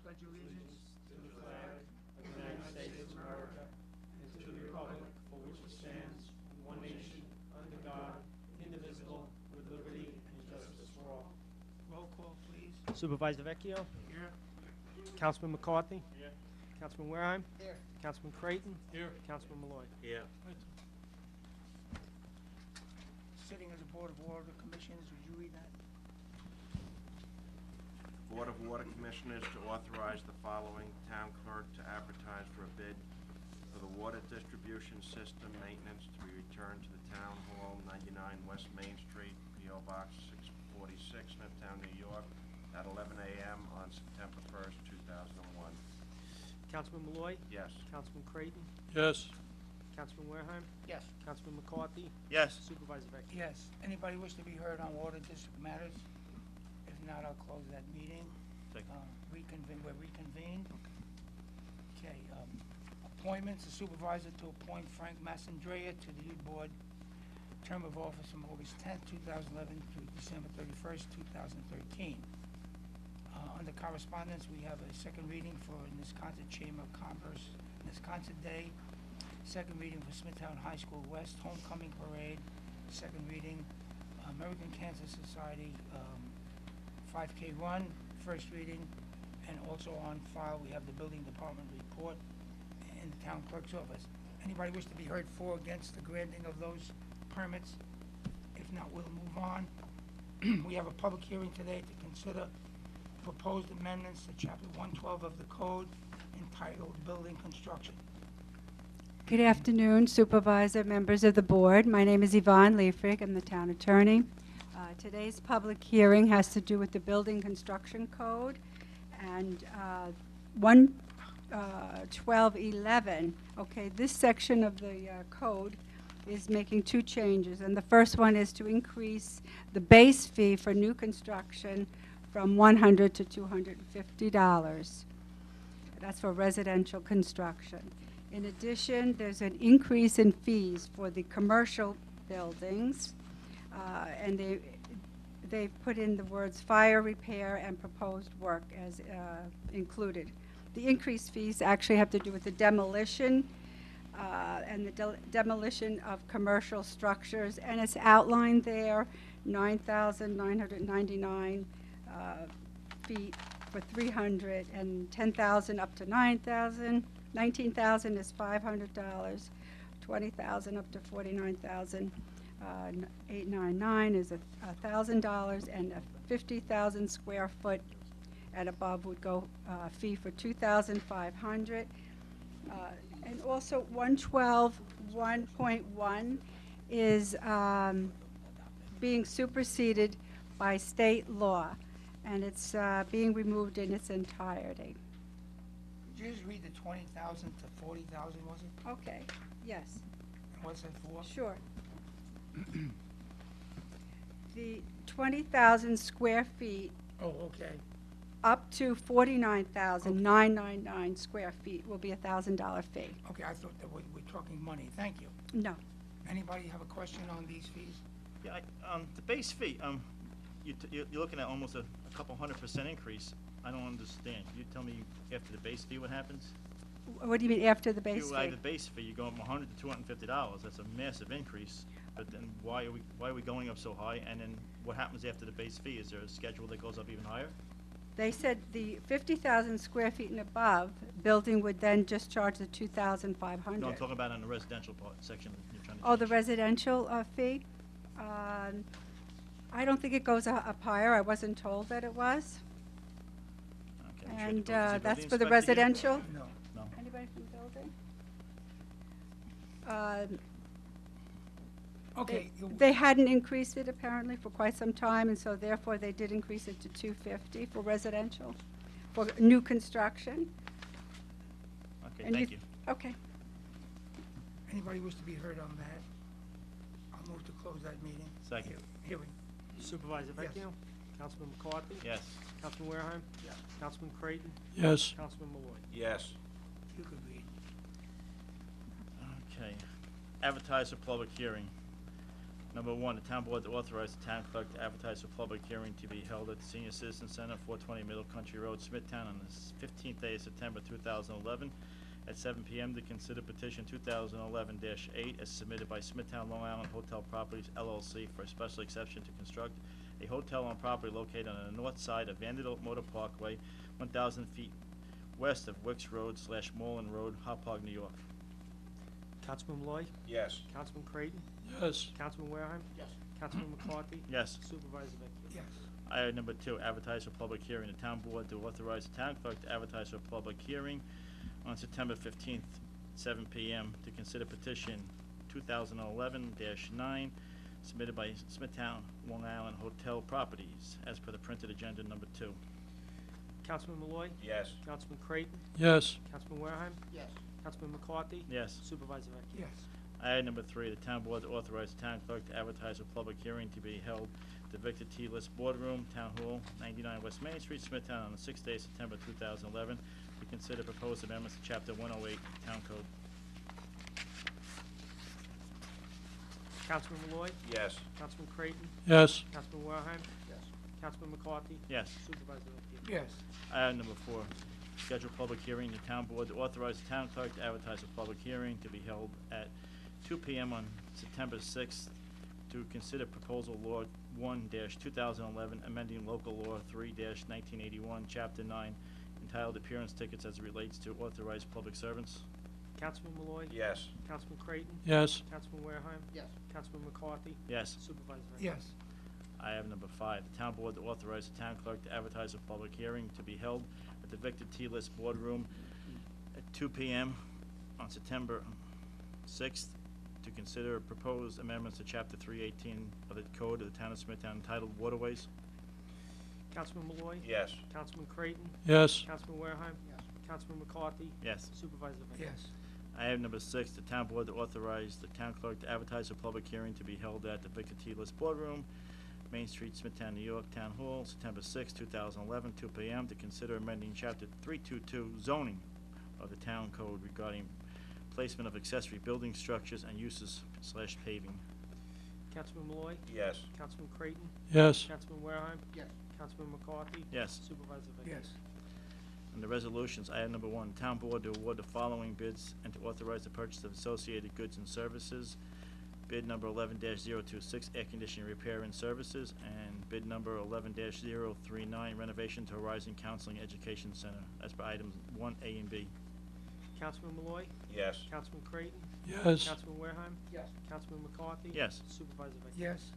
pledge allegiance to the flag of the United States of America and to the republic for which it stands, one nation, under God, indivisible, with liberty and justice for all. Roll call, please. Supervisor Vecchio, Here. Councilman McCarthy, Here. Councilman Wareheim, Here. Councilman Creighton, Here. Councilman Malloy. Here. Sitting as a Board of Water Commissioners, would you read that? Board of Water Commissioners to authorize the following town clerk to advertise for a bid for the water distribution system maintenance to be returned to the Town Hall, 99 West Main Street, P.O. Box 646, Smithtown, New York, at 11 a.m. on September 1st, 2001. Councilman Malloy, Yes. Councilman Creighton, Yes. Councilman Wareheim, Yes. Councilman McCarthy, Yes. Supervisor Vecchio. Yes. Anybody wish to be heard on water district matters? If not, I'll close that meeting. We're reconvened. Okay, appointments, the supervisor to appoint Frank Massandrea to the youth board, term of office from August 10th, 2011 to December 31st, 2013. Under correspondence, we have a second reading for Wisconsin Chamber of Commerce, Wisconsin Day, second reading for Smithtown High School West Homecoming Parade, second reading American Cancer Society 5K Run, first reading, and also on file we have the building department report in the town clerk's office. Anybody wish to be heard for or against the granting of those permits? If not, we'll move on. We have a public hearing today to consider proposed amendments to Chapter 112 of the Code entitled Building Construction. Good afternoon, Supervisor, members of the board. My name is Yvonne Leifrig. I'm the town attorney. Today's public hearing has to do with the Building Construction Code and 11211. Okay, this section of the code is making two changes, and the first one is to increase the base fee for new construction from $100 to $250. That's for residential construction. In addition, there's an increase in fees for the commercial buildings, and they've put in the words fire, repair, and proposed work as included. The increased fees actually have to do with the demolition and the demolition of commercial structures, and it's outlined there, 9,999 feet for 300, and 10,000 up to 9,000. 19,000 is $500. 20,000 up to 49,000. 899 is $1,000, and a 50,000 square foot and above would go fee for $2,500. And also 112.1 is being superseded by state law, and it's being removed in its entirety. Could you just read the 20,000 to 40,000, was it? Okay, yes, What's that for? sure. The 20,000 square feet Oh, okay. up to 49,999 square feet will be a $1,000 fee. Okay, I thought that we're talking money. Thank you. No. Anybody have a question on these fees? Yeah, the base fee, you're looking at almost a couple 100% increase. I don't understand. Can you tell me after the base fee what happens? What do you mean after the base You have fee? the base fee, you go from $100 to $250. That's a massive increase. But then why are we going up so high? And then what happens after the base fee? Is there a schedule that goes up even higher? They said the 50,000 square feet and above building would then just charge the $2,500. No, I'm talking about on the residential part section that you're trying to Oh, the change. residential fee? I don't think it goes up higher. I wasn't told that it was. Okay, we should And go- is the that's building for the inspector here? residential? No. No. Anybody from the building? Okay. They hadn't increased it apparently for quite some time, and so therefore they did increase it to $250 for residential, for new construction. Okay, And thank you. Okay. Anybody wish to be heard on that? I'll move to close that meeting. Second. Hearing. Supervisor Yes. Vecchio, Councilman McCarthy, Yes. Councilman Wareheim, Yes. Councilman Creighton, Yes. Councilman Malloy. Yes. You could read. Okay. Advertise for public hearing. Number one, the town board to authorize the town clerk to advertise for public hearing to be held at the Senior Citizen Center, 420 Middle Country Road, Smithtown, on the 15th day of September 2011 at 7 p.m. to consider petition 2011-8 as submitted by Smithtown Long Island Hotel Properties LLC for a special exception to construct a hotel on property located on the north side of Vanderbilt Motor Parkway, 1,000 feet west of Wicks Road / Moreland Road, Hopog, New York. Councilman Malloy. Yes. Councilman Creighton. Yes. Councilman Wareham. Yes. Councilman McCarthy. Yes. Supervisor Vecchio. Yes. Item number two, advertise for public hearing. The town board to authorize the town clerk to advertise for public hearing on September 15th, 7 p.m. to consider petition 2011-9 submitted by Smithtown Long Island Hotel Properties as per the printed agenda number 2. Councilman Malloy. Yes. Councilman Creighton. Yes. Councilman Wareham. Yes. Councilman McCarthy. Yes. Supervisor Vecchio. Yes. Item number 3, the town board to authorize the town clerk to advertise a public hearing to be held at the Victor T. List Boardroom, Town Hall, 99 West Main Street, Smithtown, on the 6th day of September 2011, to consider proposed amendments to Chapter 108 Town Code. Councilman Malloy. Yes. Councilman Creighton. Yes. Councilman Wareham. Yes. Councilman McCarthy. Yes. Supervisor Vecchio. Yes. Item number 4, schedule public hearing. The town board to authorize the town clerk to advertise a public hearing to be held at 2 p.m. on September 6th to consider proposal law 1-2011, amending local law 3-1981, chapter 9, entitled appearance tickets as it relates to authorized public servants. Councilman Malloy. Yes. Councilman Creighton. Yes. Councilman Wareham. Yes. Councilman McCarthy. Yes. Supervisor Vecchio. Yes. Item number 5, the town board to authorize the town clerk to advertise a public hearing to be held at the Victor T. List Boardroom at 2 p.m. on September 6th to consider proposed amendments to Chapter 318 of the Code of the Town of Smithtown entitled Waterways. Councilman Malloy. Yes. Councilman Creighton. Yes. Councilman Wareham. Yes. Councilman McCarthy. Yes. Supervisor Vecchio. Yes. Item number 6, the town board to authorize the town clerk to advertise a public hearing to be held at the Victor T. List Boardroom, Main Street, Smithtown, New York, Town Hall, September 6, 2011, 2 p.m. to consider amending Chapter 322 zoning of the town code regarding placement of accessory building structures and uses / paving. Councilman Malloy. Yes. Councilman Creighton. Yes. Councilman Wareham. Yes. Councilman McCarthy. Yes. Supervisor Vecchio. Yes. And the resolutions, item number 1, town board to award the following bids and to authorize the purchase of associated goods and services. Bid number 11-026, air conditioning repair and services, and bid number 11-039, renovation to Horizon Counseling Education Center, as per items 1A and B. Councilman Malloy. Yes. Councilman Creighton. Yes. Councilman Wareham. Yes. Councilman McCarthy. Yes. Supervisor Vecchio. Yes.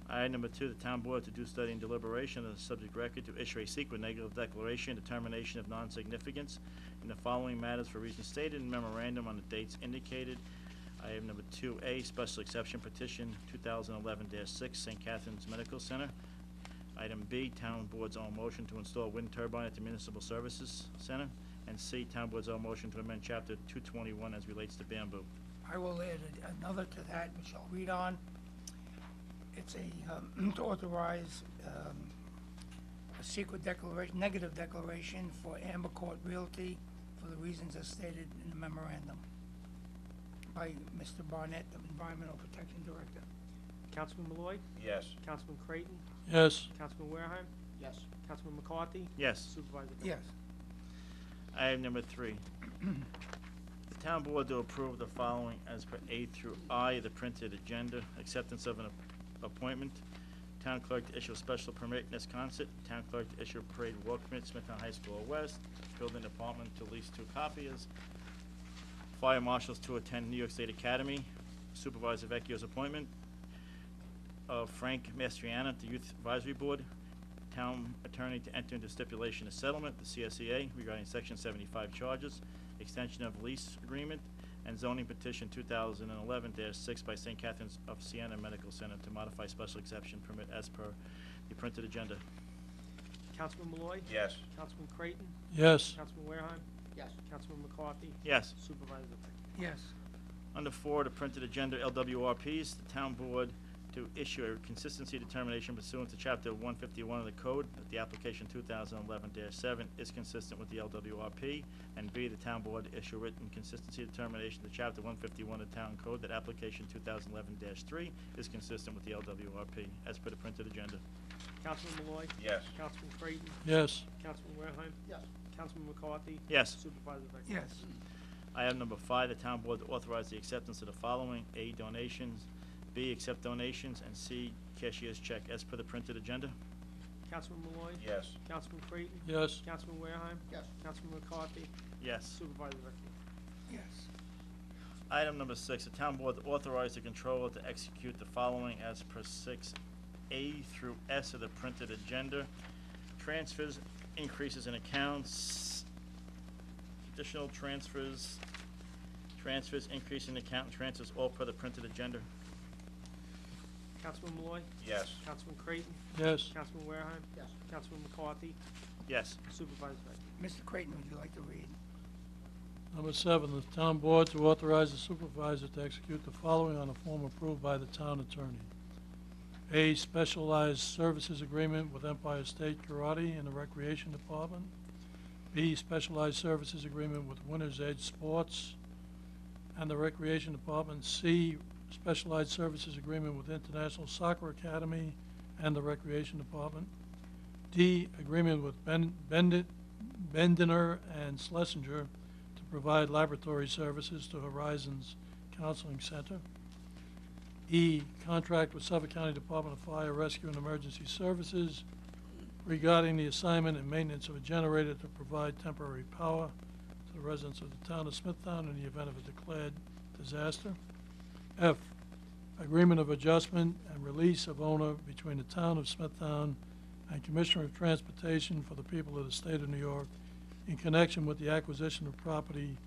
Item number 2, the town board to do study and deliberation of the subject record to issue a secret negative declaration, determination of non-significance in the following matters for reasons stated in memorandum on the dates indicated. Item number 2A, special exception petition 2011-6, St. Catherine's Medical Center. Item B, town board's own motion to install wind turbine at the Municipal Services Center. And C, town board's own motion to amend chapter 221 as relates to bamboo. I will add another to that, which I'll read on. It's to authorize a secret declaration, negative declaration for Amber Court Realty for the reasons as stated in the memorandum by Mr. Barnett, the Environmental Protection Director. Councilman Malloy. Yes. Councilman Creighton. Yes. Councilman Wareham. Yes. Councilman McCarthy. Yes. Supervisor Vecchio. Yes. Item number 3, the town board to approve the following as per A through I, the printed agenda, acceptance of an appointment, town clerk to issue a special permit in concert, town clerk to issue a parade walk permit, Smithtown High School West, building department to lease 2 copiers, fire marshals to attend New York State Academy, Supervisor Vecchio's appointment of Frank Mastriana to Youth Advisory Board, town attorney to enter into stipulation of settlement, the CSEA, regarding Section 75 charges, extension of lease agreement, and zoning petition 2011-6 by St. Catherine's of Siena Medical Center to modify special exception permit as per the printed agenda. Councilman Malloy. Yes. Councilman Creighton. Yes. Councilman Wareham. Yes. Councilman McCarthy. Yes. Supervisor Vecchio. Yes. Under 4, the printed agenda LWRPs, the town board to issue a consistency determination pursuant to Chapter 151 of the Code that the application 2011-7 is consistent with the LWRP, and B, the town board issue written consistency determination to Chapter 151 of the Town Code that application 2011-3 is consistent with the LWRP, as per the printed agenda. Councilman Malloy. Yes. Councilman Creighton. Yes. Councilman Wareheim. Yes. Councilman McCarthy. Yes. Supervisor Vector. Yes. Item number 5, the town board to authorize the acceptance of the following: A, donations, B, accept donations, and C, cashier's check, as per the printed agenda. Councilman Malloy. Yes. Councilman Creighton. Yes. Councilman Wareheim. Yes. Councilman McCarthy. Yes. Supervisor Vector. Yes. Item number 6, the town board to authorize the controller to execute the following as per 6A through S of the printed agenda: transfers, increases in accounts, additional transfers, increase in account, and transfers, all per the printed agenda. Councilman Malloy. Yes. Councilman Creighton. Yes. Councilman Wareheim. Yes. Councilman McCarthy. Yes. Supervisor Vector. Mr. Creighton, would you like to read? Number 7, the town board to authorize the supervisor to execute the following on a form approved by the town attorney. A, specialized services agreement with Empire State Karate in the Recreation Department. B, specialized services agreement with Winter's Edge Sports and the Recreation Department. C, specialized services agreement with International Soccer Academy and the Recreation Department. D, agreement with Bendiner and Schlesinger to provide laboratory services to Horizons Counseling Center. E, contract with Suffolk County Department of Fire, Rescue, and Emergency Services regarding the assignment and maintenance of a generator to provide temporary power to the residents of the town of Smithtown in the event of a declared disaster. F, agreement of adjustment and release of owner between the town of Smithtown and Commissioner of Transportation for the people of the state of New York in connection with the acquisition of property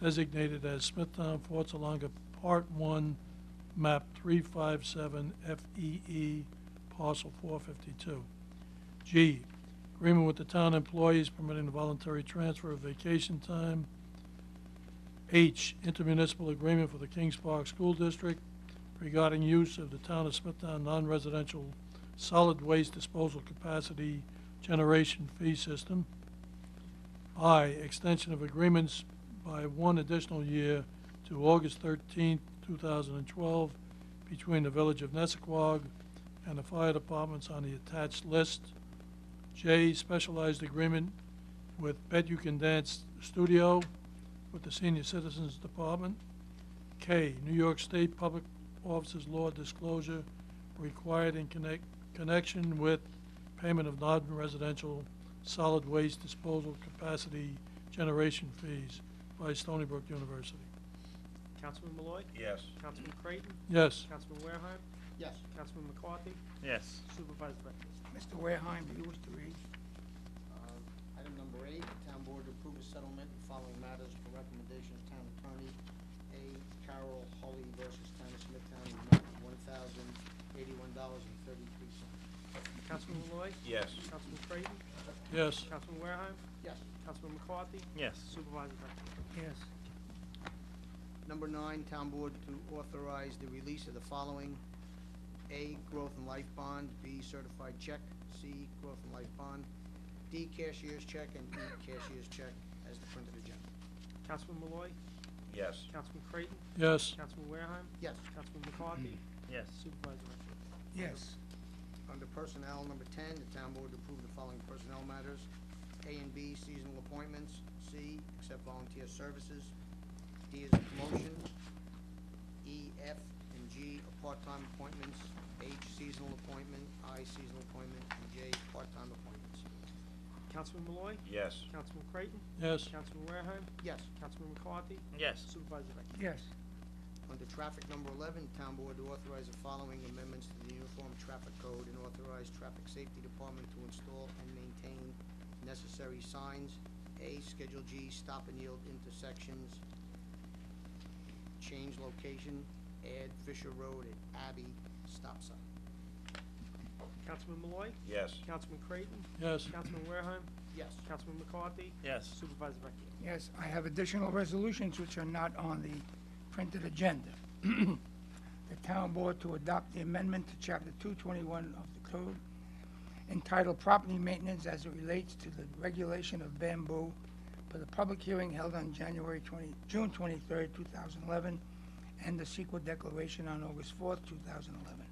designated as Smithtown Fort Salonga Part 1, Map 357 FEE, Parcel 452. G, agreement with the town employees permitting the voluntary transfer of vacation time. H, intermunicipal agreement for the Kings Park School District regarding use of the town of Smithtown non-residential solid waste disposal capacity generation fee system. I, extension of agreements by 1 additional year to August 13th, 2012 between the Village of Nessaquag and the fire departments on the attached list. J, specialized agreement with Bet You Can Dance Studio with the Senior Citizens Department. K, New York State Public Officers Law disclosure required in connection with payment of non-residential solid waste disposal capacity generation fees by Stony Brook University. Councilman Malloy. Yes. Councilman Creighton. Yes. Councilman Wareheim. Yes. Councilman McCarthy. Yes. Supervisor Vector. Mr. Wareheim, do you wish to read? Item number 8, town board to approve a settlement in following matters for recommendations, town attorney. A, Carol Hulley versus town of Smithtown, in the amount of $1,081.33. Councilman Malloy. Yes. Councilman Creighton. Yes. Councilman Wareheim. Yes. Councilman McCarthy. Yes. Supervisor Vector. Yes. Number 9, town board to authorize the release of the following: A, growth and life bond, B, certified check, C, growth and life bond, D, cashier's check, and E, cashier's check as the printed agenda. Councilman Malloy. Yes. Councilman Creighton. Yes. Councilman Wareheim. Yes. Councilman McCarthy. Yes. Supervisor Vector. Yes. Under personnel, number 10, the town board to approve the following personnel matters: A and B, seasonal appointments, C, accept volunteer services, D is a promotion, E, F, and G are part-time appointments, H, seasonal appointment, I, seasonal appointment, and J, part-time appointments. Councilman Malloy. Yes. Councilman Creighton. Yes. Councilman Wareheim. Yes. Councilman McCarthy. Yes. Supervisor Vector. Yes. Under traffic, number 11, town board to authorize the following amendments to the Uniform Traffic Code and authorize Traffic Safety Department to install and maintain necessary signs. A, Schedule G, stop and yield intersections, change location, add Fisher Road at Abbey, stop sign. Councilman Malloy. Yes. Councilman Creighton. Yes. Councilman Wareheim. Yes. Councilman McCarthy. Yes. Supervisor Vector. Yes, I have additional resolutions which are not on the printed agenda. the town board to adopt the amendment to chapter 221 of the code entitled Property Maintenance as it relates to the regulation of bamboo for the public hearing held on June 23rd, 2011, and the CEQA declaration on August 4th, 2011.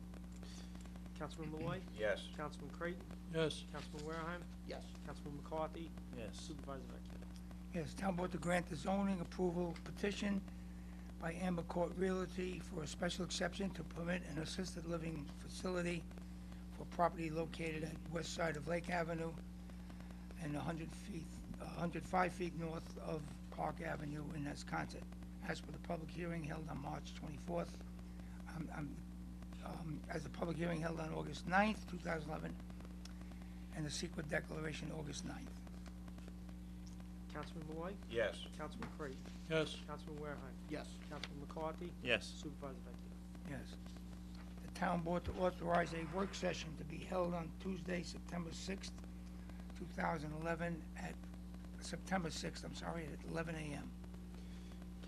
Councilman Malloy. Yes. Councilman Creighton. Yes. Councilman Wareham. Yes. Councilman McCarthy. Yes. Supervisor Vecchio. Yes, town board to grant the zoning approval petition by Amber Court Realty for a special exception to permit an assisted living facility for property located at west side of Lake Avenue and 105 feet north of Park Avenue in Wisconsin, as per the public hearing held on March 24th, as the public hearing held on August 9th, 2011, and the CEQA declaration August 9th. Councilman Malloy. Yes. Councilman Creighton. Yes. Councilman Wareham. Yes. Councilman McCarthy. Yes. Supervisor Vecchio. Yes. The town board to authorize a work session to be held on Tuesday, September 6th, 2011, at September 6th, at 11 a.m.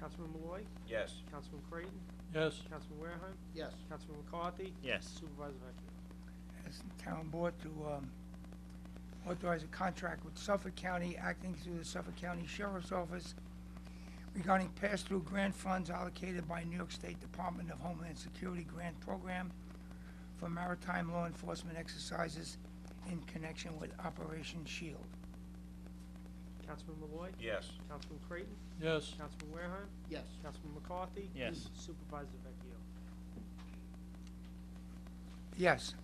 Councilman Malloy. Yes. Councilman Creighton. Yes. Councilman Wareham. Yes. Councilman McCarthy. Yes. Supervisor Vecchio. As the town board to authorize a contract with Suffolk County, acting through the Suffolk County Sheriff's Office regarding pass-through grant funds allocated by New York State Department of Homeland Security Grant Program for maritime law enforcement exercises in connection with Operation Shield. Councilman Malloy. Yes. Councilman Creighton. Yes. Councilman Wareham. Yes. Councilman McCarthy. Yes. Supervisor Vecchio. Yes.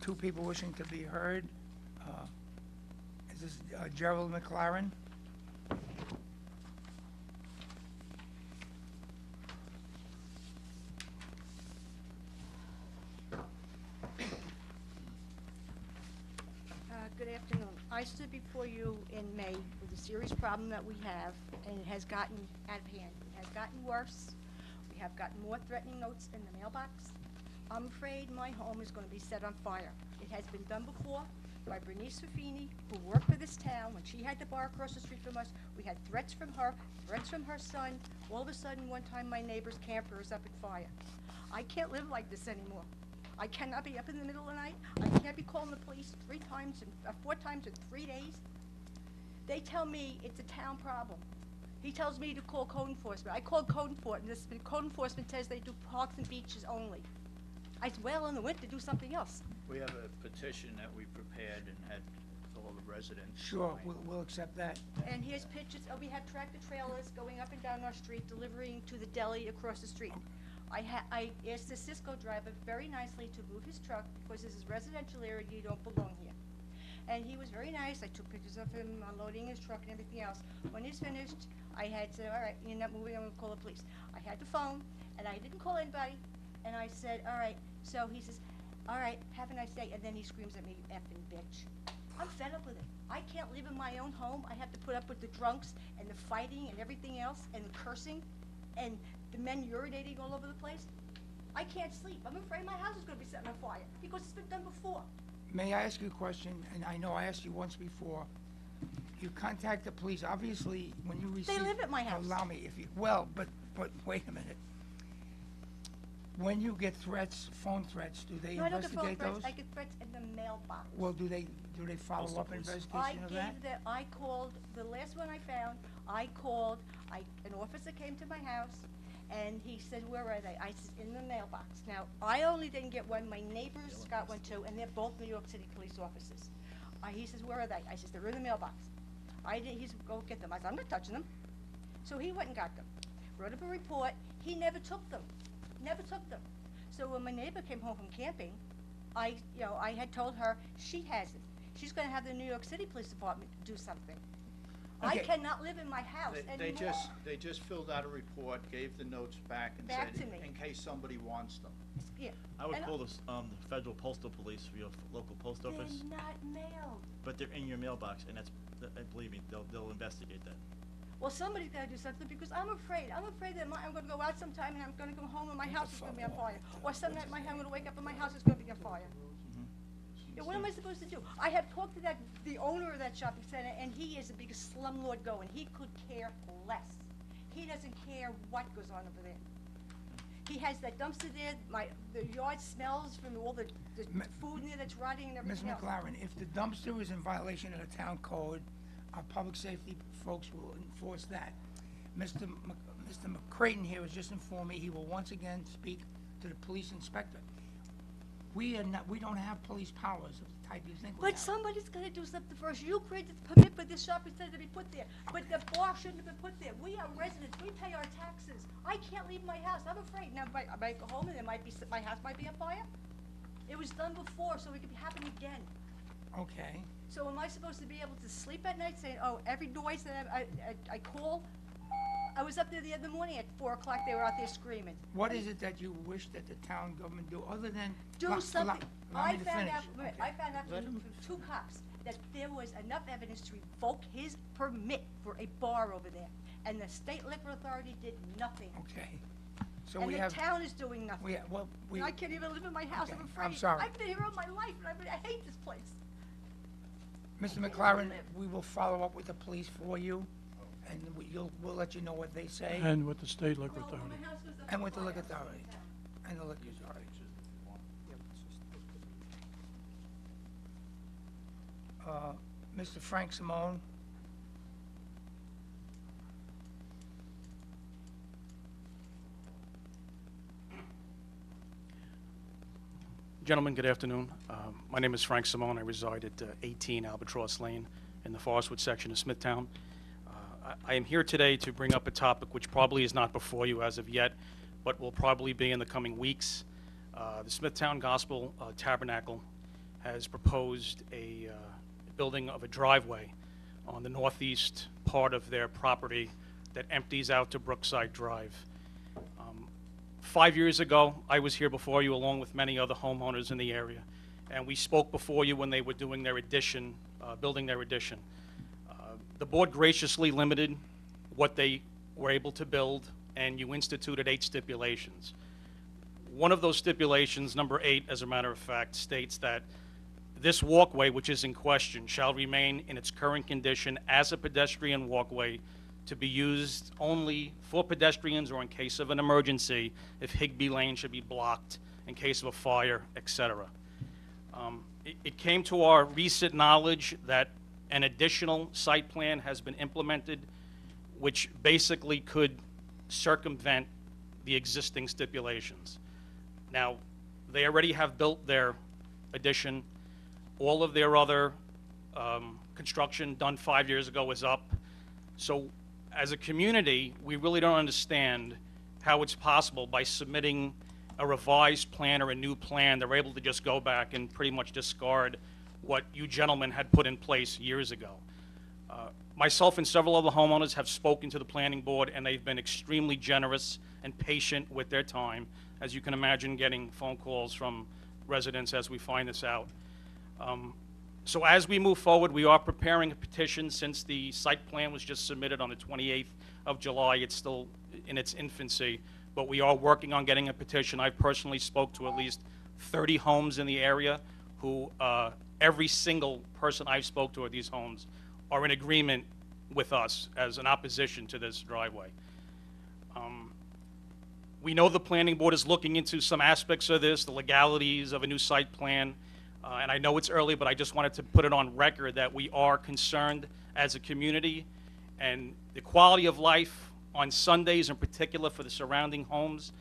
Two people wishing to be heard. Is this Gerald McLaren? Good afternoon. I stood before you in May with a serious problem that we have, and it has gotten out of hand. It has gotten worse. We have gotten more threatening notes in the mailbox. I'm afraid my home is going to be set on fire. It has been done before by Bernice Ruffini, who worked for this town. When she had the bar across the street from us, we had threats from her, threats from her son. All of a sudden, one time, my neighbor's camper is up in fire. I can't live like this anymore. I cannot be up in the middle of the night. I can't be calling the police 4 times in 3 days. They tell me it's a town problem. He tells me to call code enforcement. I called code enforcement, and code enforcement says they do parks and beaches only. I said, well, in the winter, do something else. We have a petition that we prepared and had all the residents. Sure, sign. we'll accept that. And here's pictures. We have tractor trailers going up and down our street, delivering to the deli across the street. I asked the Cisco driver very nicely to move his truck because this is residential area, you don't belong here. And he was very nice. I took pictures of him unloading his truck and everything else. When he's finished, I had said, all right, you're not moving, I'm gonna call the police. I had the phone, and I didn't call anybody, and I said, all right. So he says, all right, have a nice day, and then he screams at me, you effing bitch. I'm fed up with it. I can't live in my own home. I have to put up with the drunks and the fighting and everything else, and the cursing, and the men urinating all over the place. I can't sleep. I'm afraid my house is gonna be set on fire, because it's been done before. May I ask you a question? And I know I asked you once before. You contact the police, obviously, when you receive... They live at my house. Allow me, if you, well, but wait a minute. When you get threats, phone threats, do they No, I don't get phone investigate threats. those? I get threats in the mailbox. Well, do they follow up investigation of that? I called, the last one I found, an officer came to my house, and he said, where are they? I said, in the mailbox. Now, I only didn't get one, my neighbors got one too, and they're both New York City police officers. He says, where are they? I said, they're in the mailbox. He said, go get them. I said, I'm not touching them. So he went and got them, wrote up a report. He never took them, never took them. So when my neighbor came home from camping, I had told her she has it. She's gonna have the New York City Police Department do something. I Okay. cannot live in my house They anymore. just filled out a report, gave the notes back and Back said, to me. in case somebody wants them. Yeah. I would And call the federal postal police for your local post office, They're not mailed. but they're in your mailbox, and believe me, they'll investigate that. Well, somebody's gotta do something, because I'm afraid that I'm gonna go out sometime and I'm gonna come home and my house is gonna be on fire. Or some night I'm gonna wake up and my house is gonna be on fire. Yeah, what am I supposed to do? I have talked to the owner of that shopping center, and he is the biggest slumlord going. He could care less. He doesn't care what goes on over there. He has that dumpster there, the yard smells from all the Ma- food in there that's rotting and Ms. everything else. McLaren, if the dumpster is in violation of the town code, our public safety folks will enforce that. Mr. McCrayton here has just informed me he will once again speak to the police inspector. We don't have police powers of the type you think we But have. somebody's gonna do something first. You created the permit for this shopping center to be put there, but the bar shouldn't have been put there. We are residents, we pay our taxes. I can't leave my house, I'm afraid. Now, I might go home and my house might be on fire. It was done before, so it could happen again. Okay. So am I supposed to be able to sleep at night saying, oh, every noise that I call? I was up there the other morning at 4 o'clock, they were out there screaming. What is it that you wish that the town government do, other than? Do something. Allow me to finish. Okay. I found out from 2 cops that there was enough evidence to revoke his permit for a bar over there. And the state liquor authority did nothing. Okay. So And we the have, town is doing nothing. we, I can't even live in my house, Okay, I'm afraid. I'm sorry. I've been here all my life, and I hate this place. Mr. McLaren, we will follow up with the police for you, and we'll let you know what they say, And with the state liquor Well, authority. my house was up and with the fire. liquor authority, and the liquor authority. Mr. Frank Simone? Gentlemen, good afternoon. My name is Frank Simone. I reside at 18 Albatross Lane in the Forestwood section of Smithtown. I am here today to bring up a topic which probably is not before you as of yet, but will probably be in the coming weeks. The Smithtown Gospel Tabernacle has proposed a building of a driveway on the northeast part of their property that empties out to Brookside Drive. 5 years ago, I was here before you along with many other homeowners in the area, and we spoke before you when they were doing their addition, building their addition. The board graciously limited what they were able to build, and you instituted 8 stipulations. One of those stipulations, number 8, as a matter of fact, states that this walkway, which is in question, shall remain in its current condition as a pedestrian walkway to be used only for pedestrians or in case of an emergency, if Higbee Lane should be blocked in case of a fire, etc. It came to our recent knowledge that an additional site plan has been implemented, which basically could circumvent the existing stipulations. Now, they already have built their addition. All of their other construction done 5 years ago is up. So as a community, we really don't understand how it's possible by submitting a revised plan or a new plan, they're able to just go back and pretty much discard what you gentlemen had put in place years ago. Myself and several other homeowners have spoken to the planning board, and they've been extremely generous and patient with their time, as you can imagine, getting phone calls from residents as we find this out. So as we move forward, we are preparing a petition. Since the site plan was just submitted on the 28th of July, it's still in its infancy, but we are working on getting a petition. I personally spoke to at least 30 homes in the area who, every single person I've spoke to at these homes are in agreement with us as an opposition to this driveway. We know the planning board is looking into some aspects of this, the legalities of a new site plan. And I know it's early, but I just wanted to put it on record that we are concerned as a community, and the quality of life on Sundays in particular for the surrounding homes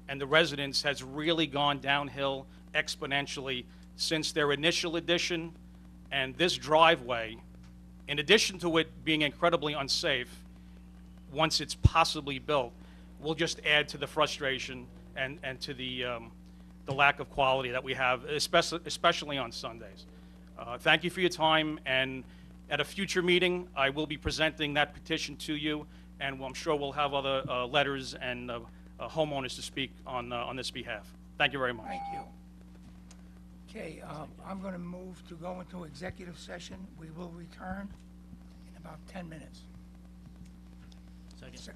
and the residents has really gone downhill exponentially since their initial addition. And this driveway, in addition to it being incredibly unsafe, once it's possibly built, will just add to the frustration and to the lack of quality that we have, especially on Sundays. Thank you for your time, and at a future meeting, I will be presenting that petition to you, and I'm sure we'll have other letters and homeowners to speak on this behalf. Thank you very much. Thank you. Okay, I'm going to move to go into executive session. We will return in about 10 minutes. Second.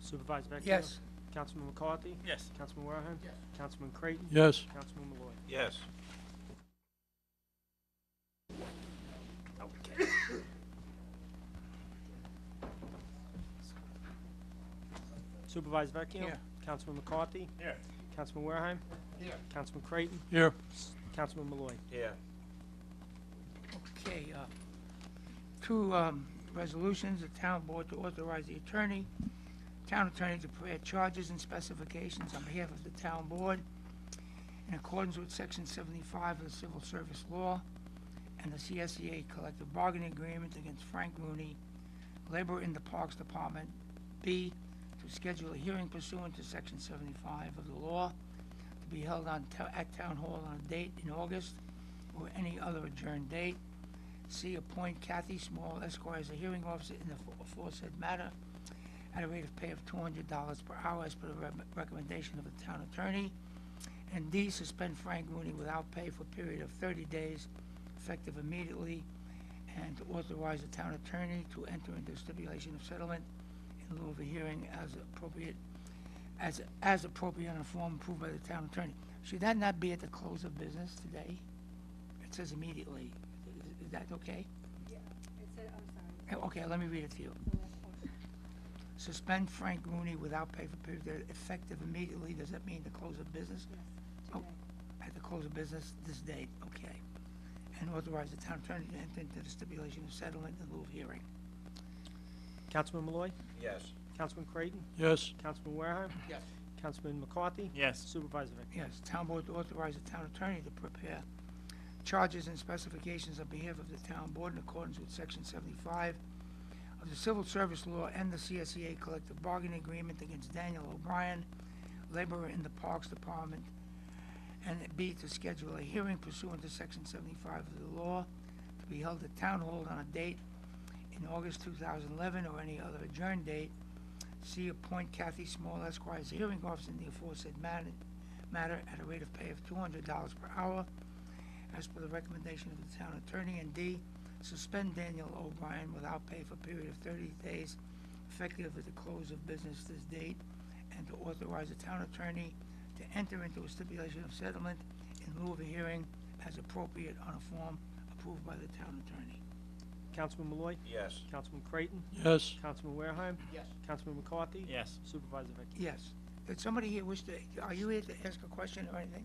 Supervisor Vecchio? Yes. Councilman McCarthy? Yes. Councilman Warren? Yes. Councilman Creighton? Yes. Councilman Malloy? Yes. Supervisor Vecchio? Here. Councilman McCarthy? Here. Councilman Wareheim? Here. Councilman Creighton? Here. Councilman Malloy? Here. Okay, two resolutions, the town board to authorize the town attorney to prepare charges and specifications on behalf of the town board in accordance with section 75 of the Civil Service Law and the CSEA collective bargaining agreement against Frank Rooney, laborer in the Parks Department. B, to schedule a hearing pursuant to section 75 of the law to be held at Town Hall on a date in August or any other adjourned date. C, appoint Kathy Small Esquire as a hearing officer in the aforesaid matter at a rate of pay of $200 per hour as per the recommendation of the town attorney. And D, suspend Frank Rooney without pay for a period of 30 days, effective immediately, and to authorize the town attorney to enter into stipulation of settlement in lieu of a hearing as appropriate on a form approved by the town attorney. Should that not be at the close of business today? It says immediately. Is that okay? Yeah, it said, I'm sorry. Okay, let me read it to you. Suspend Frank Rooney without pay for period that effective immediately. Does that mean the close of business? Yes, Oh, today. at the close of business this date, okay. And authorize the town attorney to enter into the stipulation of settlement in lieu of hearing. Councilman Malloy? Yes. Councilman Creighton? Yes. Councilman Wareheim? Yes. Councilman McCarthy? Yes. Supervisor Vecchio? Yes, town board to authorize the town attorney to prepare charges and specifications on behalf of the town board in accordance with section 75 of the Civil Service Law and the CSEA collective bargaining agreement against Daniel O'Brien, laborer in the Parks Department. And B, to schedule a hearing pursuant to section 75 of the law to be held at Town Hall on a date in August 2011 or any other adjourned date. C, appoint Kathy Small Esquire as a hearing officer in the aforesaid matter at a rate of pay of $200 per hour as per the recommendation of the town attorney. And D, suspend Daniel O'Brien without pay for a period of 30 days effective at the close of business this date, and to authorize the town attorney to enter into a stipulation of settlement in lieu of a hearing as appropriate on a form approved by the town attorney. Councilman Malloy? Yes. Councilman Creighton? Yes. Councilman Wareheim? Yes. Councilman McCarthy? Yes. Supervisor Vecchio? Yes. Did somebody here wish to, are you here to ask a question or anything?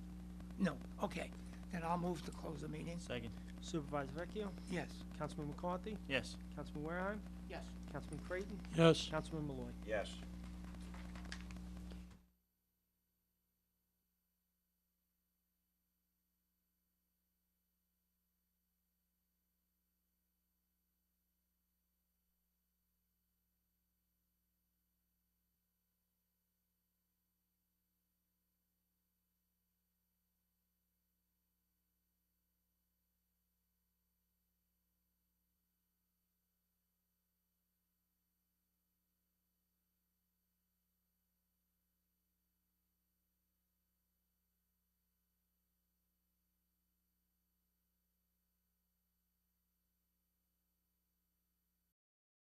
No. Okay. Then I'll move to close the meeting. Second. Supervisor Vecchio? Yes. Councilman McCarthy? Yes. Councilman Wareheim? Yes. Councilman Creighton? Yes. Councilman Malloy? Yes.